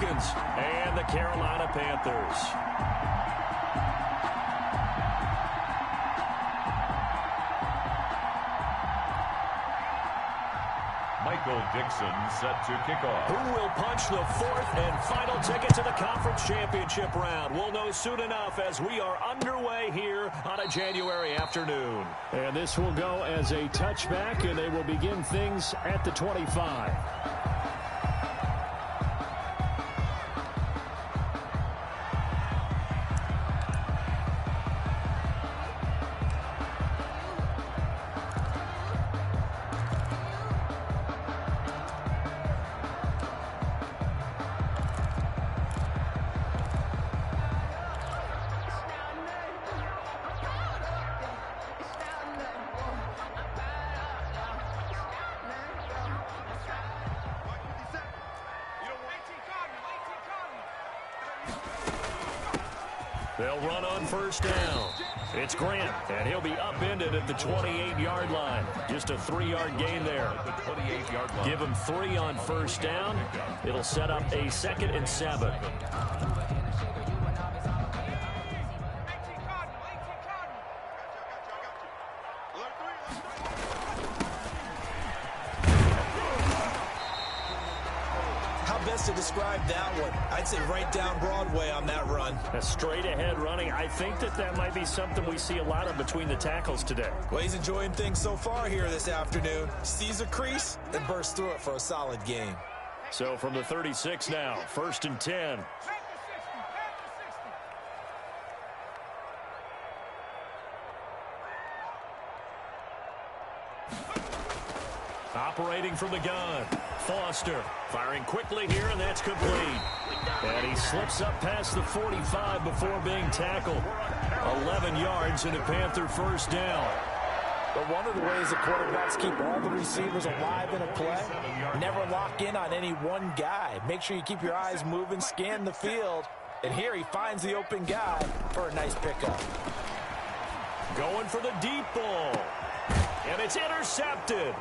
Falcons and the Carolina Panthers. Michael Dixon set to kick off. Who will punch the fourth and final ticket to the conference championship round? We'll know soon enough as we are underway here on a January afternoon. And this will go as a touchback, and they will begin things at the 25. They'll run on first down. It's Grant, and he'll be upended at the 28-yard line. Just a 3-yard gain there. Give him 3 on first down. It'll set up a 2nd and 7. To describe that one, I'd say right down Broadway on that run. A straight ahead running. I think that might be something we see a lot of between the tackles today. Well, he's enjoying things so far here this afternoon. Sees a crease and bursts through it for a solid gain. So from the 36 now, 1st and 10. Operating from the gun. Foster firing quickly here, and that's complete. And he slips up past the 45 before being tackled. 11 yards and a Panther first down. But one of the ways that quarterbacks keep all the receivers alive in a play, never lock in on any one guy. Make sure you keep your eyes moving, scan the field. And here he finds the open guy for a nice pickup. Going for the deep ball. And it's intercepted.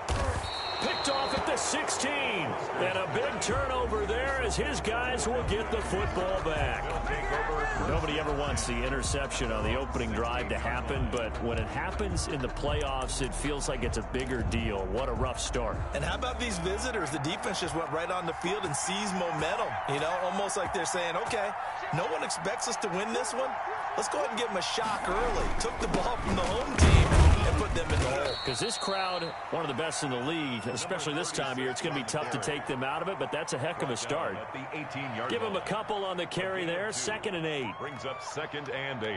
Picked off at the 16. And a big turnover there as his guys will get the football back. Nobody ever wants the interception on the opening drive to happen, but when it happens in the playoffs, it feels like it's a bigger deal. What a rough start. And how about these visitors? The defense just went right on the field and seized momentum. You know, almost like they're saying, okay, no one expects us to win this one. Let's go ahead and give them a shock early. Took the ball from the home team and put them in the hole. Because this crowd, one of the best in the league, especially this time of year, it's going to be tough to take them out of it, but that's a heck of a start. Give them a couple on the carry there, 2nd and 8. Brings up 2nd and 8.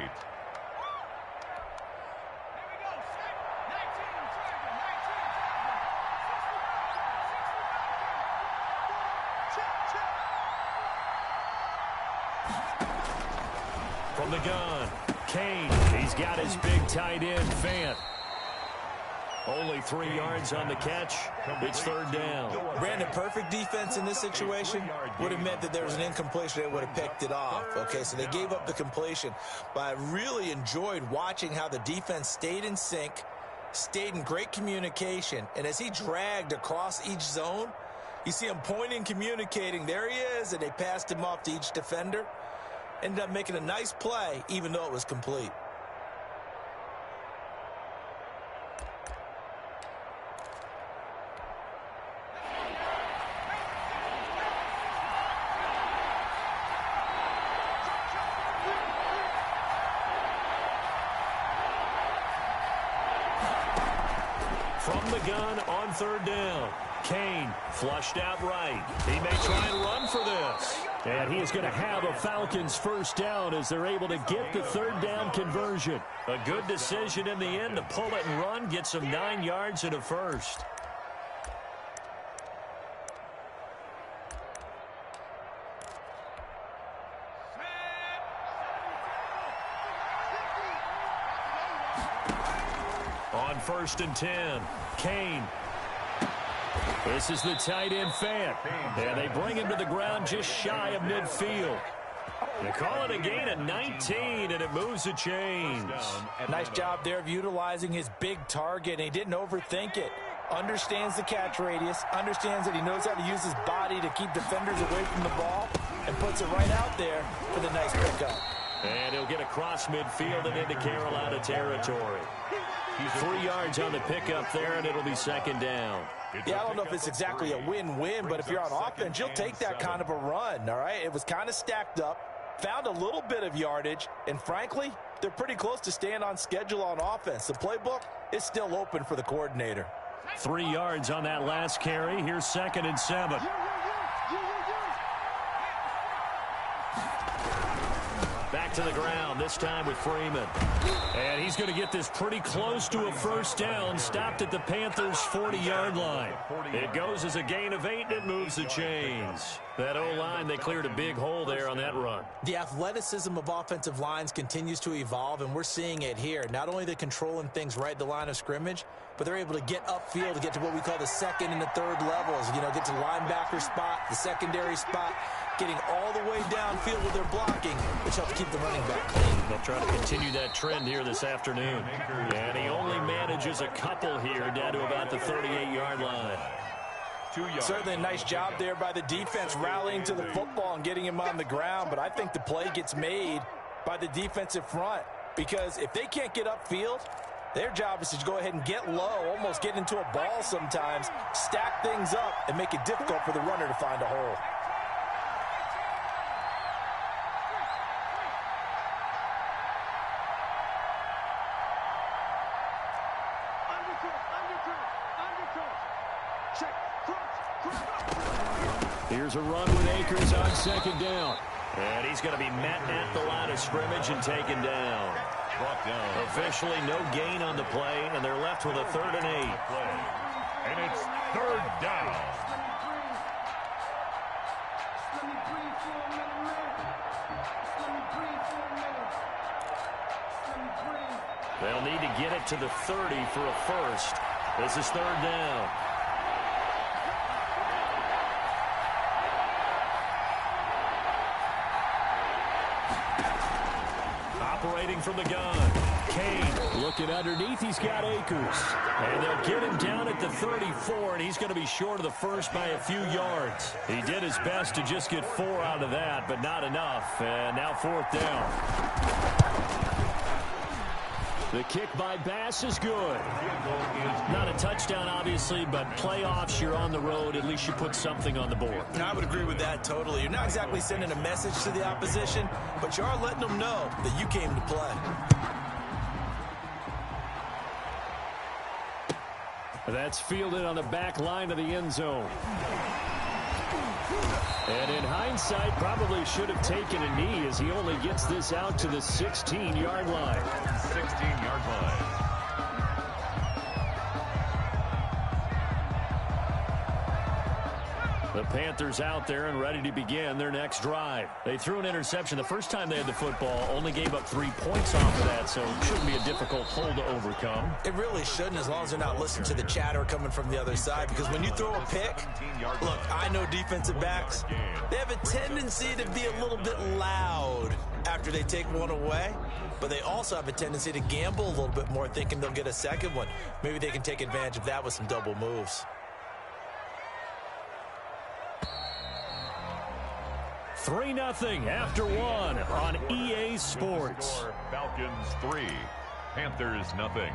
From the gun, Kane. He's got his big tight end, Fant. Only 3 yards on the catch. It's 3rd down. Brandon, perfect defense in this situation would have meant that there was an incompletion. They would have picked it off. Okay, so they gave up the completion. But I really enjoyed watching how the defense stayed in sync, stayed in great communication. And as he dragged across each zone, you see him pointing, communicating. There he is, and they passed him off to each defender. Ended up making a nice play, even though it was complete. From the gun on 3rd down. Kane flushed out right. He may try and run for this. And he is going to have a Falcons first down as they're able to get the 3rd down conversion. A good decision in the end to pull it and run, get some 9 yards and a first. On 1st and 10, Kane. This is the tight end, Fant. And they bring him to the ground just shy of midfield. They call it a gain of 19, and it moves the chains. Nice job there of utilizing his big target. He didn't overthink it. Understands the catch radius, understands that he knows how to use his body to keep defenders away from the ball, and put puts it right out there for the nice pickup. And he'll get across midfield and into Carolina territory. 3 yards on the pickup there, and it'll be second down. Yeah, I don't know if it's exactly a win-win, but if you're on offense, you'll take that kind of a run, all right? It was kind of stacked up, found a little bit of yardage, and frankly, they're pretty close to staying on schedule on offense. The playbook is still open for the coordinator. 3 yards on that last carry. Here's 2nd and 7. Back to the ground, this time with Freeman. And he's going to get this pretty close to a first down, stopped at the Panthers' 40-yard line. It goes as a gain of 8, and it moves the chains. That O-line, they cleared a big hole there on that run. The athleticism of offensive lines continues to evolve, and we're seeing it here. Not only they're controlling things right at the line of scrimmage, but they're able to get upfield to get to what we call the second and the third levels. You know, get to the linebacker spot, the secondary spot, getting all the way downfield with their blocking, which helps keep the running back clean. They'll try to continue that trend here this afternoon. And he only manages a couple here down to about the 38-yard line. Certainly a nice job there by the defense rallying to the football and getting him on the ground, but I think the play gets made by the defensive front because if they can't get upfield, their job is to go ahead and get low, almost get into a ball sometimes, stack things up, and make it difficult for the runner to find a hole. Here's a run with Akers on 2nd down. And he's going to be met at the line of scrimmage and taken down. Brought down. Officially no gain on the play, and they're left with a 3rd and 8. And it's 3rd down. They'll need to get it to the 30 for a first. This is 3rd down. Operating from the gun. Kane looking underneath. He's got Akers. And they'll get him down at the 34, and he's going to be short of the first by a few yards. He did his best to just get 4 out of that, but not enough. And now 4th down. The kick by Bass is good. Not a touchdown, obviously, but playoffs, you're on the road. At least you put something on the board. I would agree with that totally. You're not exactly sending a message to the opposition, but you are letting them know that you came to play. That's fielded on the back line of the end zone. And in hindsight, probably should have taken a knee as he only gets this out to the 16-yard line. 16-yard line. The Panthers out there and ready to begin their next drive. They threw an interception the first time they had the football, only gave up 3 points off of that, so it shouldn't be a difficult hole to overcome. It really shouldn't, as long as they're not listening to the chatter coming from the other side, because when you throw a pick, look, I know defensive backs, they have a tendency to be a little bit loud after they take one away, but they also have a tendency to gamble a little bit more, thinking they'll get a second one. Maybe they can take advantage of that with some double moves. 3-0 after 1 on EA Sports. Falcons 3, Panthers 0.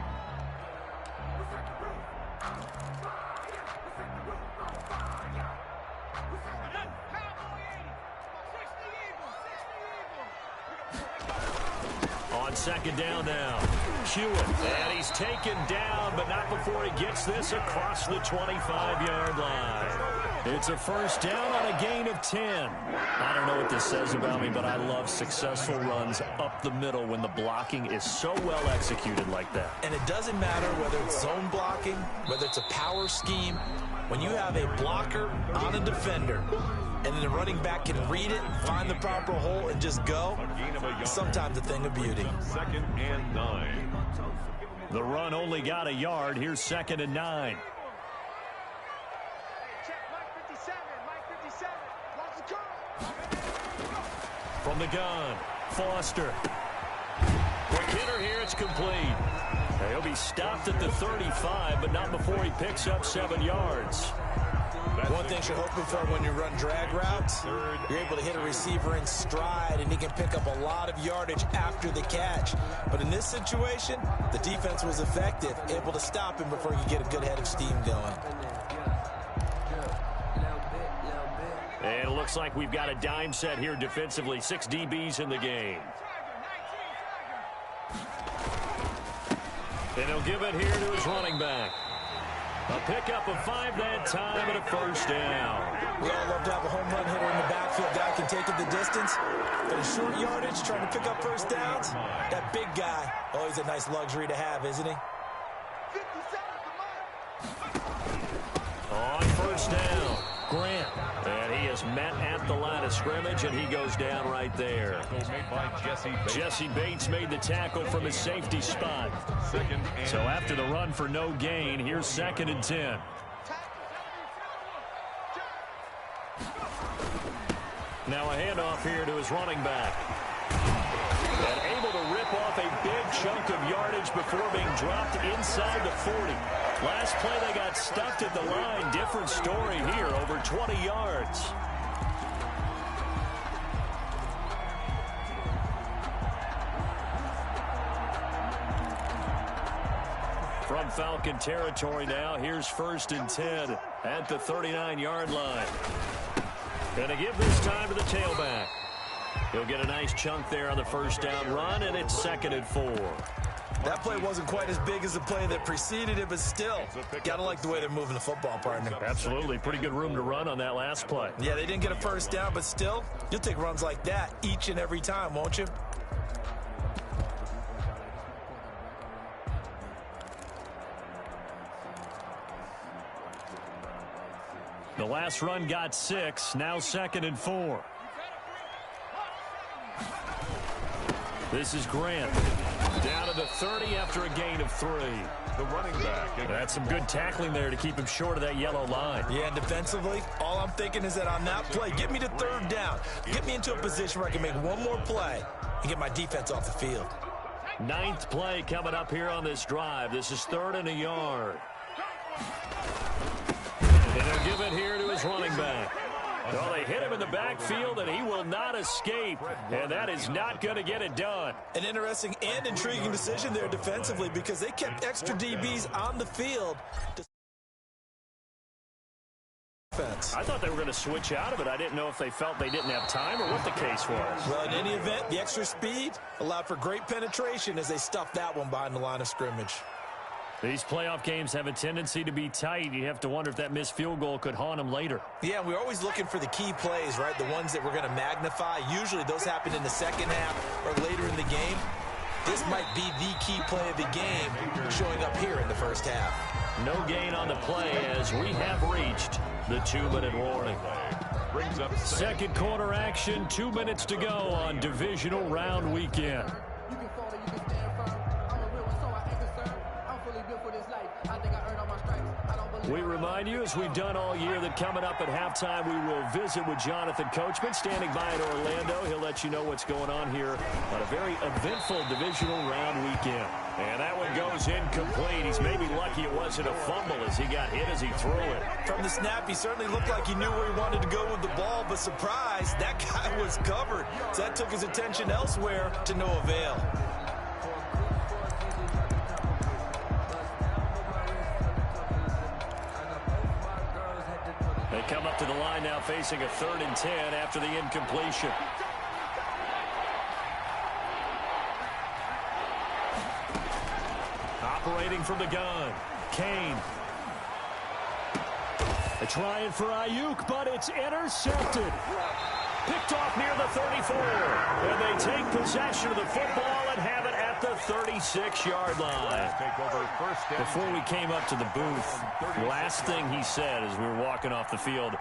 On 2nd down now. Hewitt, and he's taken down, but not before he gets this across the 25-yard line. It's a first down on a gain of 10. I don't know what this says about me, but I love successful runs up the middle when the blocking is so well executed like that. And it doesn't matter whether it's zone blocking, whether it's a power scheme. When you have a blocker on a defender, and then the running back can read it, find the proper hole, and just go, sometimes a thing of beauty. 2nd and 9. The run only got a yard. Here's 2nd and 9. From the gun, Foster. Quick hitter here, it's complete. He'll be stopped at the 35, but not before he picks up 7 yards. One thing you're hoping for when you run drag routes, you're able to hit a receiver in stride, and he can pick up a lot of yardage after the catch. But in this situation, the defense was effective, able to stop him before you get a good head of steam going. And it looks like we've got a dime set here defensively. 6 DBs in the game. And he'll give it here to his running back. A pickup of 5 that time and a first down. We all love to have a home run hitter in the backfield. Guy can take it the distance. But in short yardage, trying to pick up first downs, that big guy, always a nice luxury to have, isn't he? On first down, Grant. And he is met at the line of scrimmage, and he goes down right there. Jesse Bates made the tackle from his safety spot. So after the run for no gain, here's 2nd and 10. Now a handoff here to his running back. And able to rip off a big chunk of yardage before being dropped inside the 40. Last play they got stuffed at the line. Different story here, over 20 yards. From Falcon territory now, here's 1st and 10 at the 39-yard line. Going to give this time to the tailback. He'll get a nice chunk there on the first down run, and it's 2nd and 4. That play wasn't quite as big as the play that preceded it, but still, got to like the way they're moving the football, partner. Absolutely. Pretty good room to run on that last play. Yeah, they didn't get a first down, but still, you'll take runs like that each and every time, won't you? The last run got 6, now 2nd and 4. This is Grant. Down to the 30 after a gain of 3. The running back. That's some good tackling there to keep him short of that yellow line. Yeah, and defensively, all I'm thinking is that on that play, get me to 3rd down. Get me into a position where I can make one more play and get my defense off the field. 9th play coming up here on this drive. This is 3rd and a yard. And they'll give it here to his running back. Well, they hit him in the backfield, and he will not escape. And that is not going to get it done. An interesting and intriguing decision there defensively because they kept extra DBs on the field. I thought they were going to switch out of it. I didn't know if they felt they didn't have time or what the case was. Well, in any event, the extra speed allowed for great penetration as they stuffed that one behind the line of scrimmage. These playoff games have a tendency to be tight. You have to wonder if that missed field goal could haunt them later. Yeah, we're always looking for the key plays, right? The ones that we're going to magnify. Usually those happen in the second half or later in the game. This might be the key play of the game showing up here in the first half. No gain on the play as we have reached the 2-minute warning. Brings up 2nd quarter action, 2 minutes to go on divisional round weekend. We remind you, as we've done all year, that coming up at halftime, we will visit with Jonathan Coachman, standing by in Orlando. He'll let you know what's going on here on a very eventful divisional round weekend. And that one goes incomplete. He's maybe lucky it wasn't a fumble as he got hit as he threw it. From the snap, he certainly looked like he knew where he wanted to go with the ball, but surprise, that guy was covered. So that took his attention elsewhere to no avail. They come up to the line now facing a 3rd and 10 after the incompletion. Operating from the gun, Kane. They're trying for Ayuk, but it's intercepted. Picked off near the 34. And they take possession of the football and have it at the 36-yard line. Before we came up to the booth, last thing he said as we were walking off the field,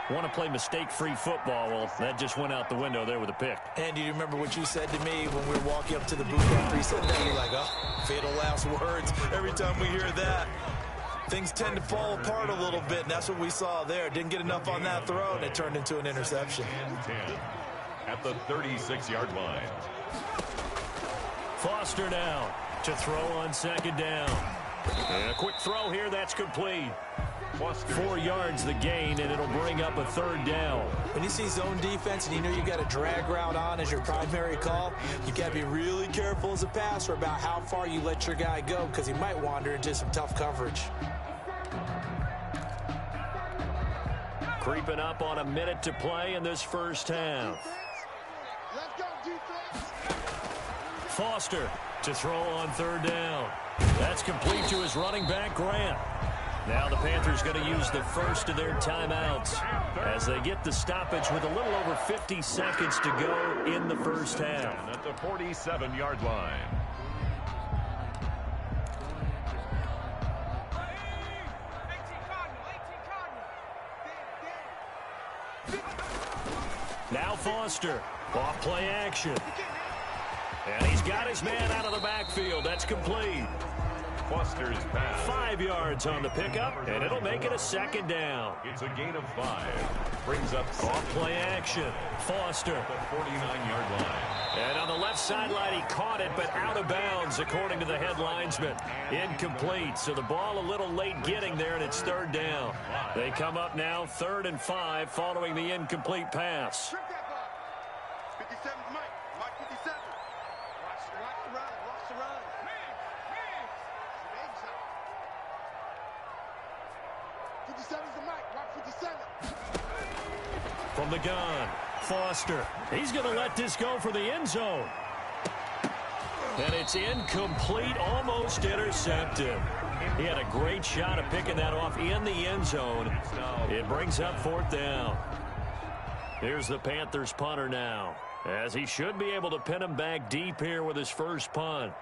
want to play mistake-free football. Well, that just went out the window there with a pick. And do you remember what you said to me when we were walking up to the booth after he said that? You're like, oh, fatal last words. Every time we hear that, things tend to fall apart a little bit, and that's what we saw there. Didn't get enough on that throw, and it turned into an interception. At the 36-yard line. Foster now to throw on 2nd down. And a quick throw here, that's complete. 4 yards the gain, and it'll bring up a 3rd down. When you see zone defense and you know you've got a drag route on as your primary call, you've got to be really careful as a passer about how far you let your guy go because he might wander into some tough coverage. Creeping up on a minute to play in this first half. Foster to throw on 3rd down. That's complete to his running back, Grant. Now the Panthers going to use the first of their timeouts as they get the stoppage with a little over 50 seconds to go in the first half. At the 47-yard line. Now Foster, off play action. And he's got his man out of the backfield. That's complete. Foster's pass. 5 yards on the pickup, and it'll make it a 2nd down. It's a gain of 5. Brings up Off play action. Foster. the 49-yard line. And on the left sideline, he caught it, but out of bounds, according to the head linesman. Incomplete, so the ball a little late getting there, and it's 3rd down. They come up now 3rd and 5 following the incomplete pass. From the gun, Foster. He's going to let this go for the end zone. And it's incomplete, almost intercepted. He had a great shot at picking that off in the end zone. It brings up 4th down. Here's the Panthers punter now, as he should be able to pin him back deep here with his first punt.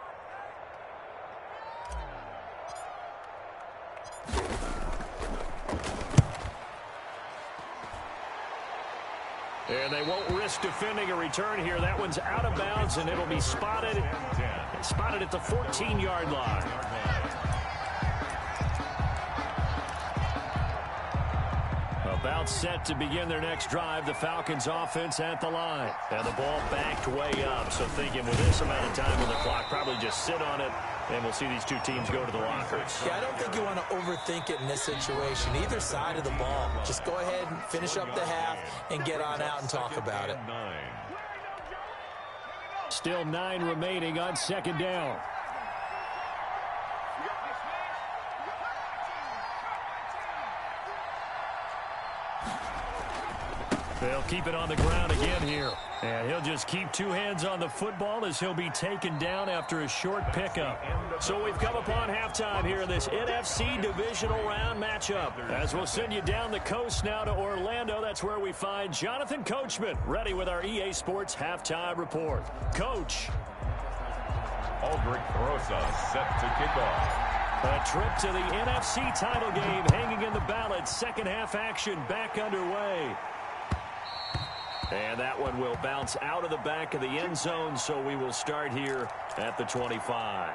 And they won't risk defending a return here. That one's out of bounds, and it'll be spotted at the 14-yard line. About set to begin their next drive. The Falcons offense at the line. And the ball backed way up. So thinking with this amount of time on the clock, probably just sit on it, and we'll see these two teams go to the lockers. Yeah, I don't think you want to overthink it in this situation. Either side of the ball. Just go ahead and finish up the half and get on out and talk about it. Still 9 remaining on 2nd down. They'll keep it on the ground again here. And he'll just keep 2 hands on the football as he'll be taken down after a short pickup. So we've come upon halftime here in this NFC divisional round matchup. As we'll send you down the coast now to Orlando, that's where we find Jonathan Coachman ready with our EA Sports halftime report. Coach. Aldrich Rosa set to kick off. A trip to the NFC title game hanging in the balance. Second half action back underway. And that one will bounce out of the back of the end zone, so we will start here at the 25.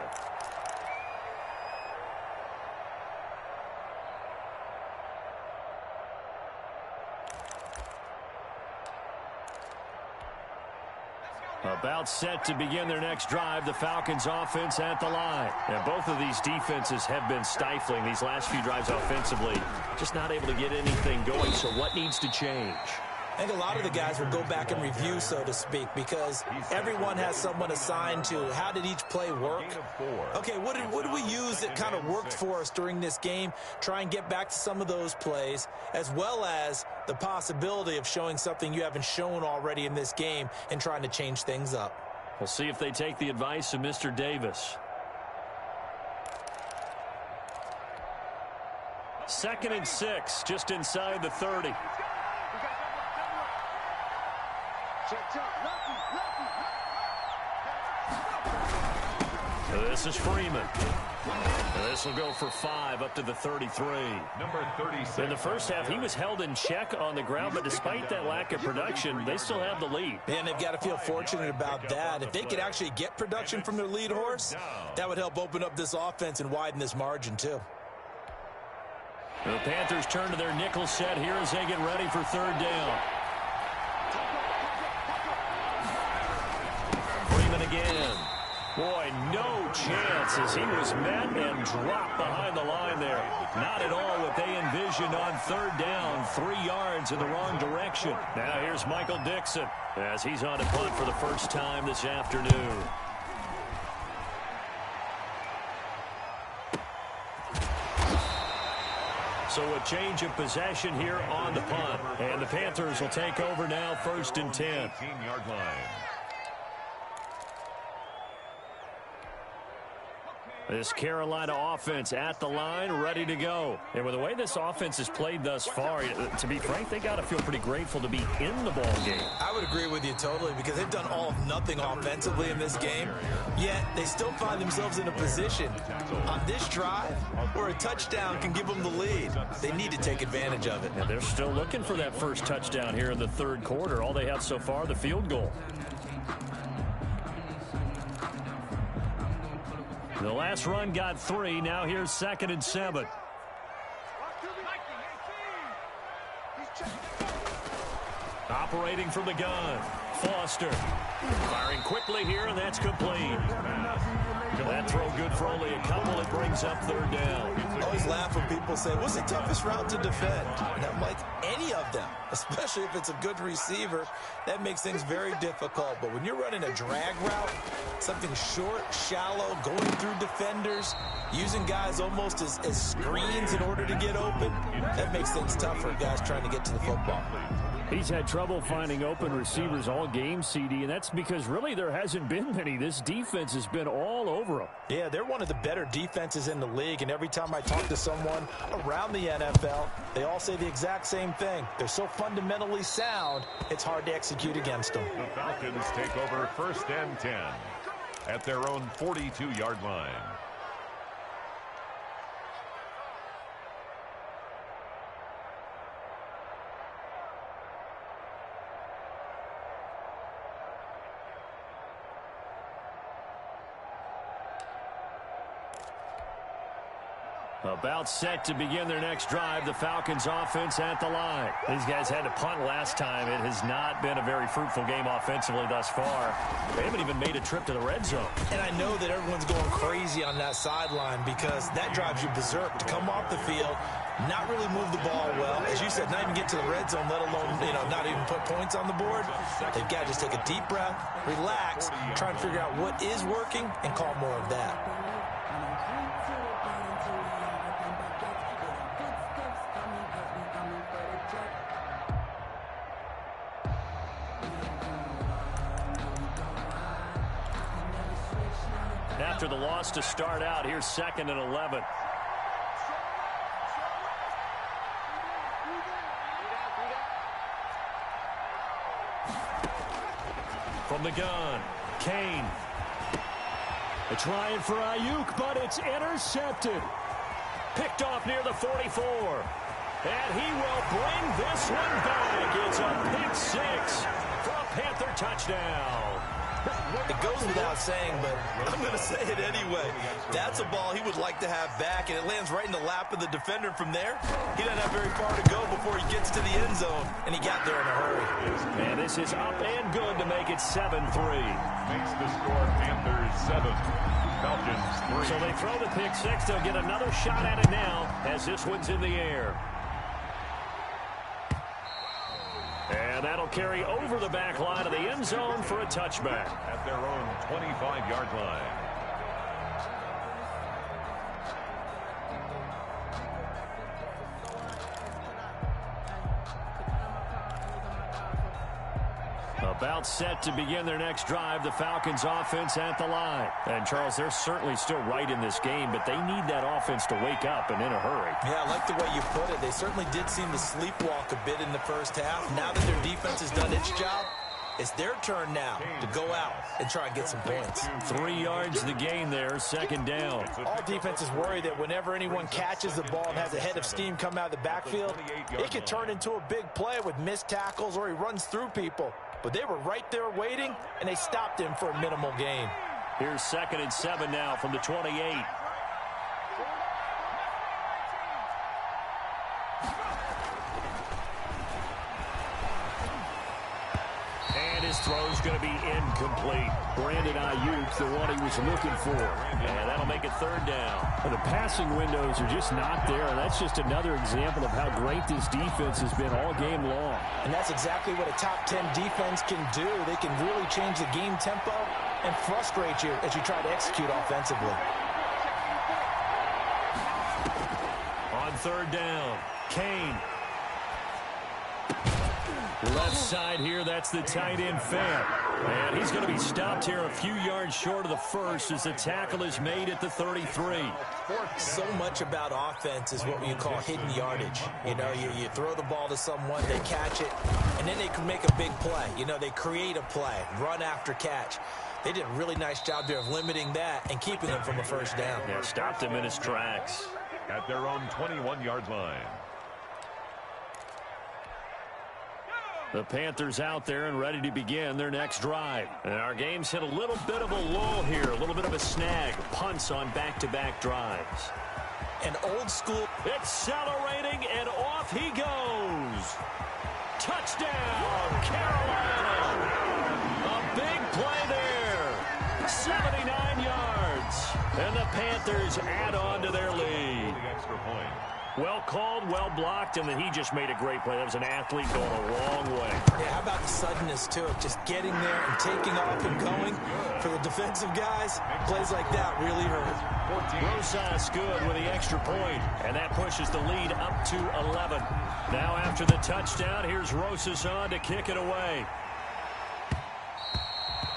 About set to begin their next drive, the Falcons offense at the line. And both of these defenses have been stifling these last few drives offensively. Just not able to get anything going, so what needs to change? I think a lot of the guys will go back and review, so to speak, because everyone has someone assigned to how did each play work. Okay, what did we use that kind of worked for us during this game? Try and get back to some of those plays, as well as the possibility of showing something you haven't shown already in this game and trying to change things up. We'll see if they take the advice of Mr. Davis. 2nd and 6, just inside the 30. This is Freeman. This will go for 5 up to the 33. Number 36. In the first half, he was held in check on the ground, but despite that lack of production, they still have the lead. And they've got to feel fortunate about that. If they could actually get production from their lead horse, that would help open up this offense and widen this margin too. The Panthers turn to their nickel set here as they get ready for 3rd down. Freeman again. Boy, no chance as he was met and dropped behind the line there. Not at all what they envisioned on third down, 3 yards in the wrong direction. Now here's Michael Dixon as he's on to punt for the first time this afternoon. So a change of possession here on the punt. And the Panthers will take over now, 1st and 10. 18-yard line. This Carolina offense at the line, ready to go. And with the way this offense has played thus far, to be frank, they got to feel pretty grateful to be in the ball game. I would agree with you totally because they've done all of nothing offensively in this game, yet they still find themselves in a position on this drive where a touchdown can give them the lead. They need to take advantage of it. And they're still looking for that first touchdown here in the third quarter. All they have so far, the field goal. The last run got 3. Now here's 2nd and 7. Operating from the gun. Foster. Firing quickly here, and that's complete. That throw good for only a couple. It brings up 3rd down. I always laugh when people say, what's the toughest route to defend? And I'm like, any of them, especially if it's a good receiver. That makes things very difficult. But when you're running a drag route, something short, shallow, going through defenders, using guys almost as screens in order to get open, that makes things tough for guys trying to get to the football. He's had trouble finding open receivers all game, CD, and that's because really there hasn't been many. This defense has been all over him. Yeah, they're one of the better defenses in the league, and every time I talk to someone around the NFL, they all say the exact same thing. They're so fundamentally sound, it's hard to execute against them. The Falcons take over 1st and 10 at their own 42-yard line. About set to begin their next drive. The Falcons offense at the line. These guys had to punt last time. It has not been a very fruitful game offensively thus far. They haven't even made a trip to the red zone. And I know that everyone's going crazy on that sideline because that drives you berserk to come off the field, not really move the ball well. As you said, not even get to the red zone, let alone, not even put points on the board. They've got to just take a deep breath, relax, try and figure out what is working, and call more of that. After the loss to start out, here's 2nd and 11. From the gun, Kane. They're trying for Ayuk, but it's intercepted. Picked off near the 44. And he will bring this one back. It's a pick 6 for a Panther touchdown. It goes without saying, but I'm going to say it anyway. That's a ball he would like to have back, and it lands right in the lap of the defender from there. He doesn't have very far to go before he gets to the end zone, and he got there in a hurry. And this is up and good to make it 7-3. Makes the score Panthers 7, Falcons 3. So they throw the pick 6. They'll get another shot at it now as this one's in the air. And that'll carry over the back line of the end zone for a touchback. At their own 25-yard line. About set to begin their next drive, the Falcons offense at the line. And Charles, they're certainly still right in this game, but they need that offense to wake up and in a hurry. Yeah, I like the way you put it. They certainly did seem to sleepwalk a bit in the first half. Now that their defense has done its job, it's their turn now to go out and try and get some points. 3 yards to gain there, 2nd down. All defenses worry that whenever anyone catches the ball and has a head of steam come out of the backfield, it could turn into a big play with missed tackles or he runs through people. But they were right there waiting, and they stopped him for a minimal gain. Here's 2nd and 7 now from the 28. This throw's going to be incomplete. Brandon Ayuk, the one he was looking for. And that'll make it third down. Well, the passing windows are just not there, and that's just another example of how great this defense has been all game long. And that's exactly what a top 10 defense can do. They can really change the game tempo and frustrate you as you try to execute offensively. On third down, Kane. Left side here, that's the tight end Fant. And he's going to be stopped here a few yards short of the first as the tackle is made at the 33. So much about offense is what you call hidden yardage. You know, you throw the ball to someone, they catch it, and then they can make a big play. You know, they create a play, run after catch. They did a really nice job there of limiting that and keeping them from a first down. Yeah, stopped him in his tracks. At their own 21-yard line. The Panthers out there and ready to begin their next drive. And our game's hit a little bit of a lull here, a little bit of a snag. Punts on back-to-back drives. An old school. Accelerating, and off he goes. Touchdown, Carolina. A big play there. 79 yards. And the Panthers add on to their lead. Extra point. Well called, well blocked, and then he just made a great play. That was an athlete going a long way. Yeah, how about the suddenness, too, of just getting there and taking off and going. For the defensive guys, plays like that really hurt. Rosas good with the extra point, and that pushes the lead up to 11. Now after the touchdown, here's Rosas on to kick it away.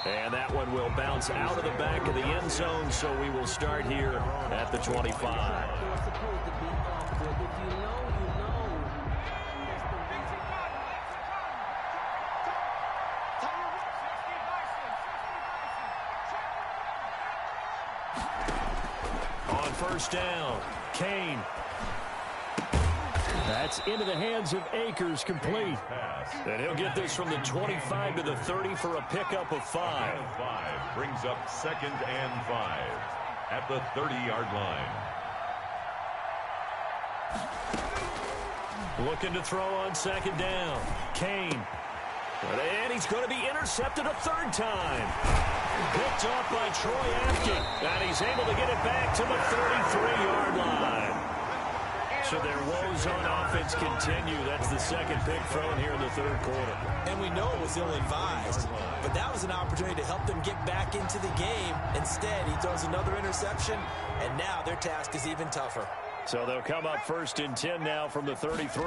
And that one will bounce out of the back of the end zone, so we will start here at the 25. On first down, Kane. That's into the hands of Akers, complete. And he'll get this from the 25 to the 30 for a pickup of 5. 5 brings up 2nd and 5 at the 30-yard line. Looking to throw on 2nd down. Kane. And he's going to be intercepted a 3rd time. Picked off by Troy Apke. And he's able to get it back to the 33-yard line. So their woes on offense continue. That's the 2nd pick thrown here in the 3rd quarter. And we know it was ill-advised, but that was an opportunity to help them get back into the game. Instead, he throws another interception, and now their task is even tougher. So they'll come up 1st and 10 now from the 33.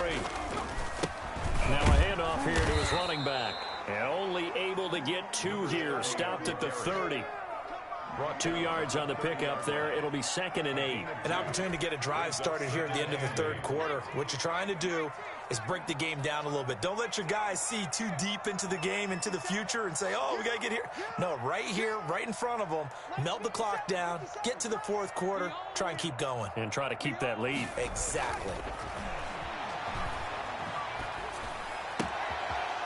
Now a handoff here to his running back. And only able to get 2 here. Stopped at the 30. 2 yards on the pickup there. It'll be 2nd and 8. An opportunity to get a drive started here at the end of the 3rd quarter. What you're trying to do is break the game down a little bit. Don't let your guys see too deep into the game, into the future, and say, oh, we got to get here. No, right here, right in front of them. Melt the clock down, get to the 4th quarter, try and keep going. And try to keep that lead. Exactly.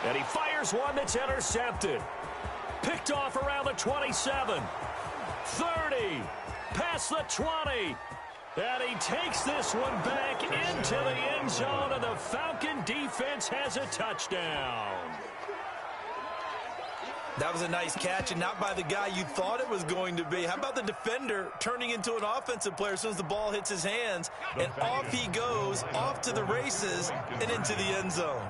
And he fires one that's intercepted. Picked off around the 27. 30. Past the 20. And he takes this one back into the end zone, and the Falcon defense has a touchdown. That was a nice catch, and not by the guy you thought it was going to be. How about the defender turning into an offensive player as soon as the ball hits his hands, and off he goes, off to the races, and into the end zone.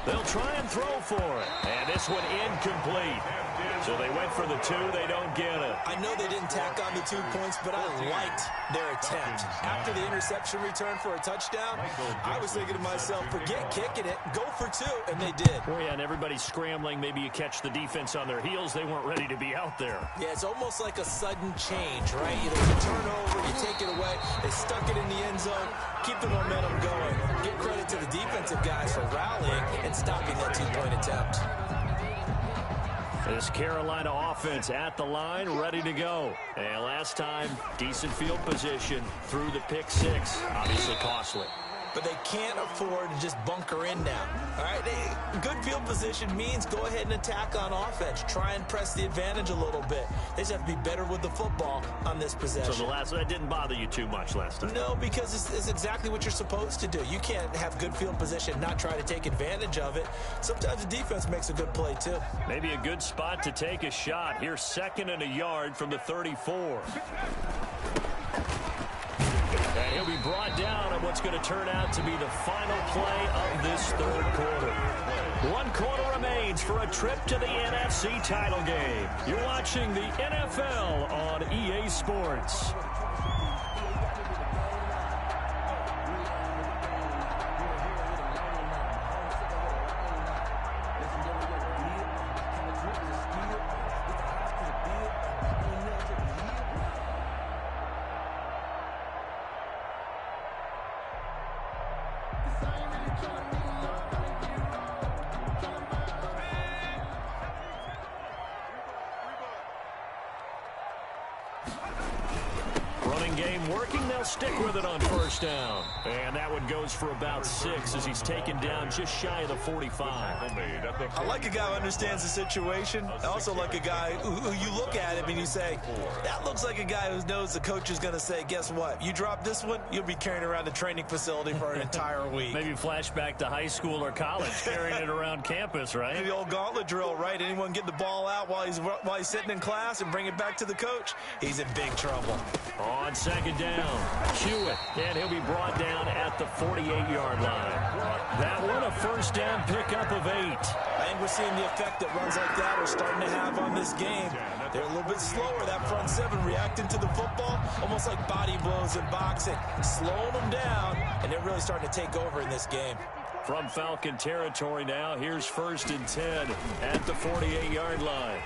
They'll try and throw for it. And this one incomplete. So they went for the 2. They don't get it. I know they didn't tack on the 2 points, but I liked their attempt. After the interception return for a touchdown, I was thinking to myself, forget kicking it, go for 2, and they did. Oh, yeah, and everybody's scrambling. Maybe you catch the defense on their heels. They weren't ready to be out there. Yeah, it's almost like a sudden change, right? Either you turn over, you take it away, they stuck it in the end zone, keep the momentum going. Give credit to the defensive guys for rallying and stopping that 2-point attempt. This Carolina offense at the line, ready to go. And last time, decent field position through the pick 6. Obviously costly. but they can't afford to just bunker in now. All right, good field position means go ahead and attack on offense. Try and press the advantage a little bit. They just have to be better with the football on this possession. So that didn't bother you too much last time? No, because it's exactly what you're supposed to do. You can't have good field position and not try to take advantage of it. Sometimes the defense makes a good play, too. Maybe a good spot to take a shot. Here's 2nd and a yard from the 34. And he'll be brought down on what's going to turn out to be the final play of this 3rd quarter. 1 quarter remains for a trip to the NFC title game. You're watching the NFL on EA Sports. Game working, they'll stick with it on 1st down. And that one goes for about 6 as he's taken down just shy of the 45. I like a guy who understands the situation. I also like a guy who you look at him and you say, that looks like a guy who knows the coach is going to say, guess what? You drop this one, you'll be carrying around the training facility for an entire week. Maybe flashback to high school or college, carrying it around campus, right? The old gauntlet drill, right? Anyone get the ball out while he's sitting in class and bring it back to the coach? He's in big trouble. On 2nd down, Hewitt, and he'll be brought down at the 48-yard line. That one, a 1st down pickup of 8. I think we're seeing the effect that runs like that are starting to have on this game. They're a little bit slower, that front 7, reacting to the football, almost like body blows in boxing, slowing them down, and they're really starting to take over in this game. From Falcon territory now, here's 1st and 10 at the 48-yard line.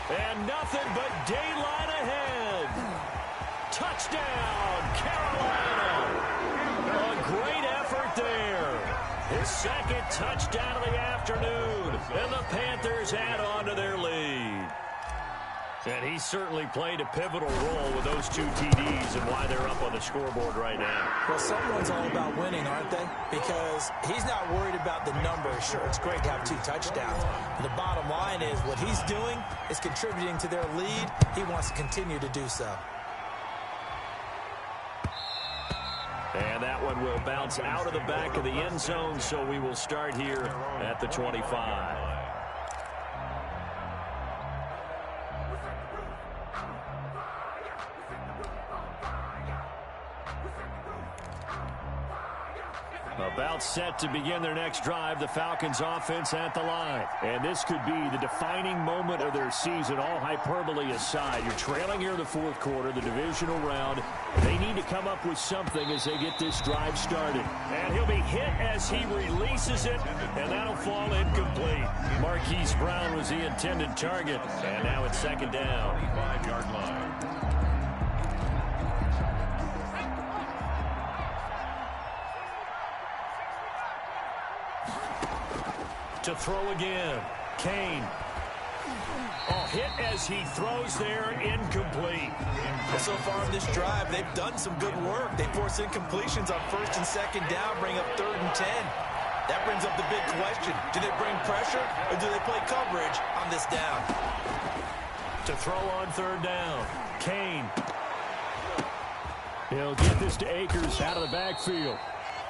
And nothing but daylight ahead. Touchdown, Carolina. A great effort there. His 2nd touchdown of the afternoon. And the Panthers add on to their lead. And he certainly played a pivotal role with those 2 TDs and why they're up on the scoreboard right now. Well, someone's all about winning, aren't they? Because he's not worried about the numbers. Sure, it's great to have 2 touchdowns. But the bottom line is what he's doing is contributing to their lead. He wants to continue to do so. And that one will bounce out of the back of the end zone, so we will start here at the 25. About set to begin their next drive, the Falcons offense at the line. And this could be the defining moment of their season, all hyperbole aside. You're trailing here in the 4th quarter, the divisional round. They need to come up with something as they get this drive started. And he'll be hit as he releases it, and that'll fall incomplete. Marquise Brown was the intended target, and now it's 2nd down. 5-yard line. To throw again. Kane. Oh, hit as he throws there, incomplete. So far in this drive, they've done some good work. They force incompletions on 1st and 2nd down, bring up 3rd and 10. That brings up the big question. Do they bring pressure or do they play coverage on this down? To throw on 3rd down. Kane. He'll get this to Akers out of the backfield.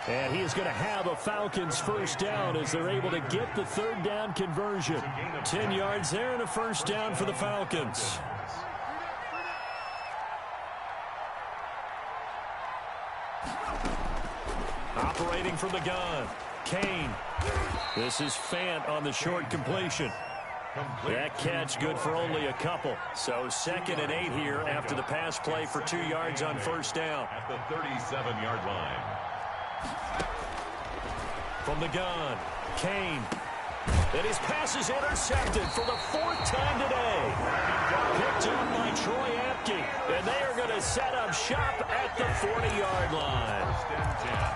And he is going to have a Falcons 1st down as they're able to get the 3rd down conversion. 10 yards there and a 1st down for the Falcons. Operating from the gun. Kane. This is Fant on the short completion. That catch good for only a couple. So 2nd and 8 here after the pass play for 2 yards on 1st down. At the 37-yard line. From the gun, Kane. And his pass is intercepted for the 4th time today. Picked up by Troy Apke. And they are going to set up shop at the 40-yard line.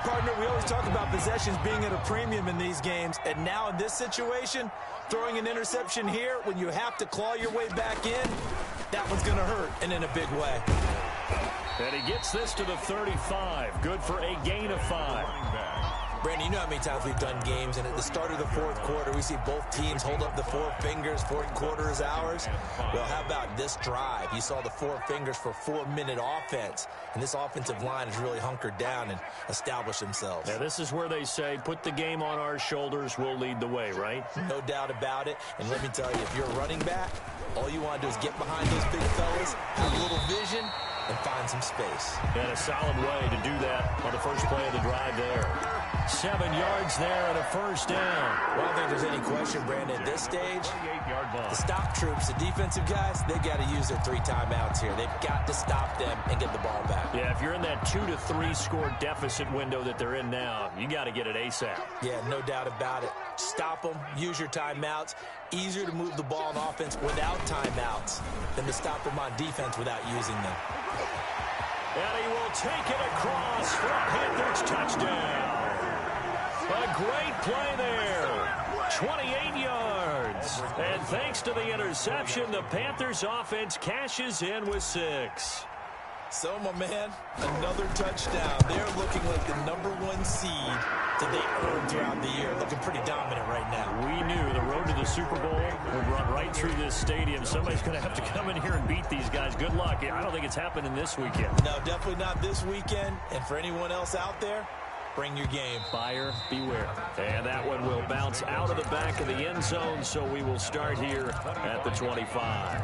Partner, we always talk about possessions being at a premium in these games. And now in this situation, throwing an interception here when you have to claw your way back in, that one's going to hurt and in a big way. And he gets this to the 35. Good for a gain of 5. Brandon, you know how many times we've done games, and at the start of the fourth quarter, we see both teams hold up the four fingers, fourth quarter is ours. Well, how about this drive? You saw the four fingers for 4-minute offense, and this offensive line has really hunkered down and established themselves. Now, this is where they say, put the game on our shoulders, we'll lead the way, right? No doubt about it, and let me tell you, if you're a running back, all you want to do is get behind those big fellas, have a little vision, and find some space. And a solid way to do that on the first play of the drive there. 7 yards there and a first down. Well, I don't think there's any question, Brandon, at this stage, the stop troops, the defensive guys, they got to use their 3 timeouts here. They've got to stop them and get the ball back. Yeah, if you're in that 2 to 3 score deficit window that they're in now, you got to get it ASAP. Yeah, no doubt about it. Stop them, use your timeouts. Easier to move the ball on offense without timeouts than to stop them on defense without using them. And he will take it across for a Panthers touchdown. A great play there. 28 yards. And thanks to the interception, the Panthers offense cashes in with 6. So, my man, another touchdown. They're looking like the #1 seed that they earned throughout the year. Looking pretty dominant right now. We knew the road to the Super Bowl would run right through this stadium. Somebody's going to have to come in here and beat these guys. Good luck. I don't think it's happening this weekend. No, definitely not this weekend. And for anyone else out there, bring your game. Buyer beware. And that one will bounce out of the back of the end zone, so we will start here at the 25.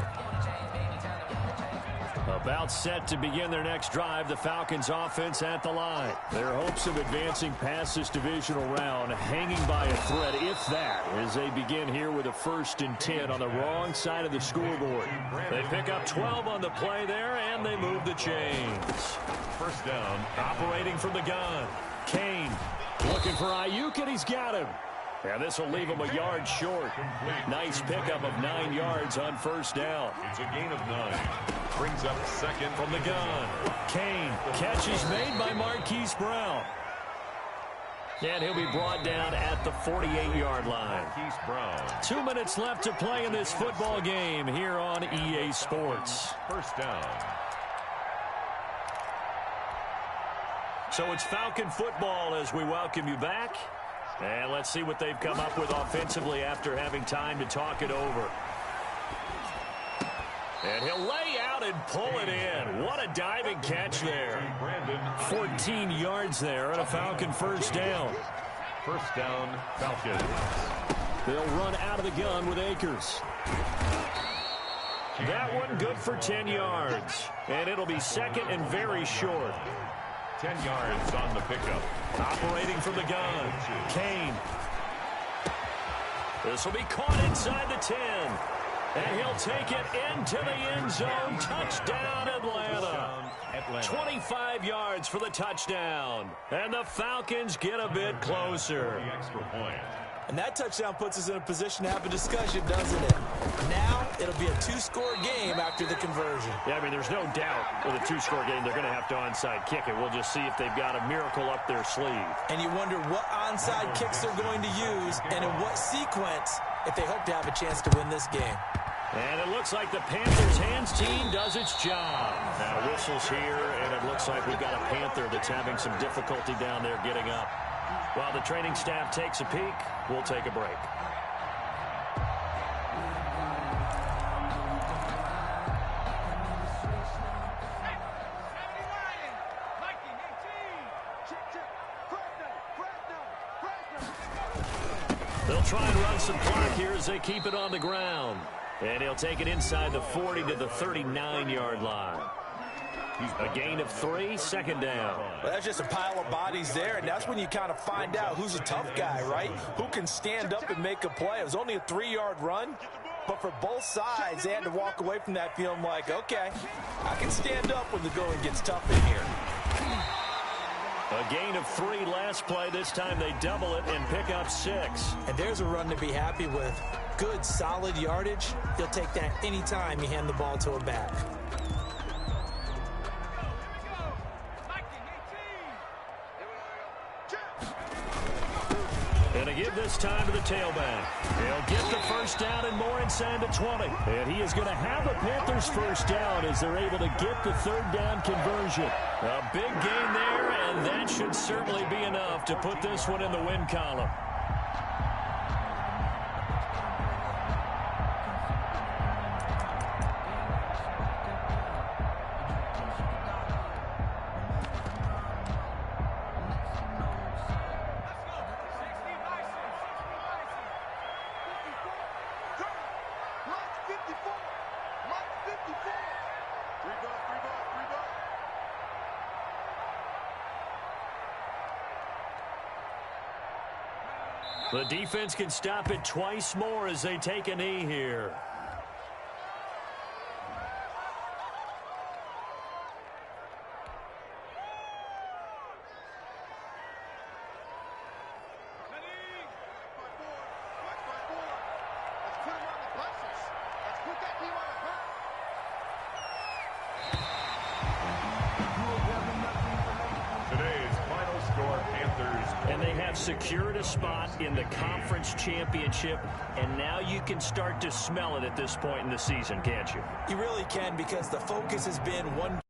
About set to begin their next drive, the Falcons offense at the line. Their hopes of advancing past this divisional round hanging by a thread, if that, as they begin here with a 1st and 10 on the wrong side of the scoreboard. They pick up 12 on the play there, and they move the chains. First down. Operating from the gun. Kane looking for Ayuk, and he's got him. And this will leave him a yard short. Nice pickup of 9 yards on first down. It's a gain of 9. Brings up second from the gun. Kane, catch is made by Marquise Brown. And he'll be brought down at the 48-yard line. Marquise Brown. 2 minutes left to play in this football game here on EA Sports. First down. So it's Falcon football as we welcome you back. And let's see what they've come up with offensively after having time to talk it over. And he'll lay out and pull it in. What a diving catch there. 14 yards there and a Falcon first down. First down, Falcons. They'll run out of the gun with Akers. That one good for 10 yards. And it'll be second and very short. 10 yards on the pickup. Operating from the gun. Kane. This will be caught inside the 10. And he'll take it into the end zone. Touchdown, Atlanta. 25 yards for the touchdown. And the Falcons get a bit closer. The extra point. And that touchdown puts us in a position to have a discussion, doesn't it? Now, it'll be a 2-score game after the conversion. Yeah, I mean, there's no doubt with a 2-score game, they're going to have to onside kick it. We'll just see if they've got a miracle up their sleeve. And you wonder what onside kicks they're going to use and in what sequence if they hope to have a chance to win this game. And it looks like the Panthers hands team does its job. Now whistles here, and it looks like we've got a Panther that's having some difficulty down there getting up. While the training staff takes a peek, we'll take a break. They'll try and run some clock here as they keep it on the ground. And he'll take it inside the 40 to the 39-yard line. A gain of 3, second down. Well, that's just a pile of bodies there, and that's when you kind of find out who's a tough guy, right? Who can stand up and make a play. It was only a 3-yard run, but for both sides, they had to walk away from that feeling like, okay, I can stand up when the going gets tough in here. A gain of 3 last play. This time they double it and pick up 6. And there's a run to be happy with. Good, solid yardage. He'll take that anytime you hand the ball to him back. And to give this this time to the tailback. He'll get the first down and more inside the 20. And he is going to have a Panthers first down as they're able to get the third down conversion. A big gain there, and that should certainly be enough to put this one in the win column. The defense can stop it twice more as they take a knee here. Secured a spot in the conference championship, and now you can start to smell it at this point in the season, can't you? You really can, because the focus has been one